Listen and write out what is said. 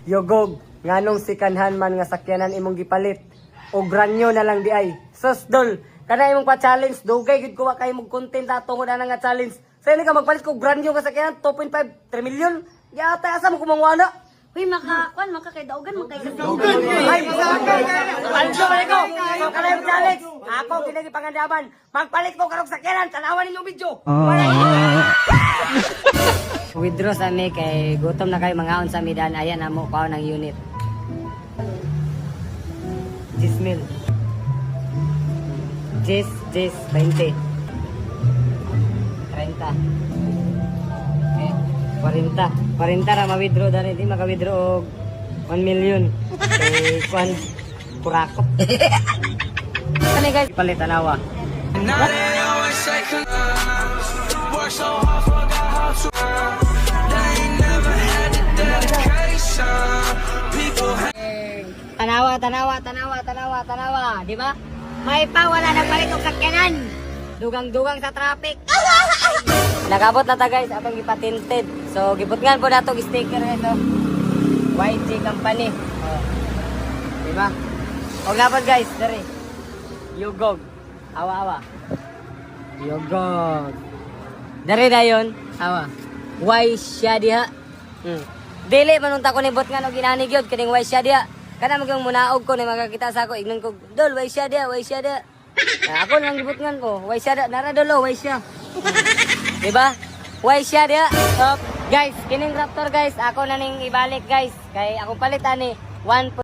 Yogog, nganong sikanhan man nga sakyanan imong gipalit. O granyo na lang di ay. Sus, dol, kada imong pa-challenge, dugay gid ko wa kay mong content atong na nga challenge. Sa ka magpalit ko granyo nga sakyanan, 2.5, 3 million. Yata, asa mo kumangwana? Uy, kay daugan, makay Ay, paldo man ko. So, kada yung challenge, ako kinagipangandaman. Magpalit ko karong sakyanan, tanawan ninyo video. Withdraw sa mi kay gutom na kayo mga on sa midan. Ayan na mo pao ng unit. 10 mil. 20. 30. 40 na ma-withdraw dali. Di maka-withdraw og 1 million. Eh, kuhan, kurakot. Ano guys? Palit tanawa. Tanawa. Di ba? May pa, wala na palit og sakyanan. Dugang-dugang sa traffic. Nagabot na ta guys, atong gipatinted. So gibutngan po nato sticker nito. YG company. Oh. Diba? Og dapat guys, dere. Yogog. Awa. Yogog. Dere dayon, awa. Why siya diha? Dili man unta ko ni butngan og ginani gyud kining why siya diha. Kana magyong munaog ko ni makakita sa ako ignon ko, dol why siya diha. Ako nang gibutngan ko, why siya nara dolo, why siya. Diba? Why siya dia? So, guys, kining Raptor guys, ako na ning ibalik guys. Kay ako palitan ni 1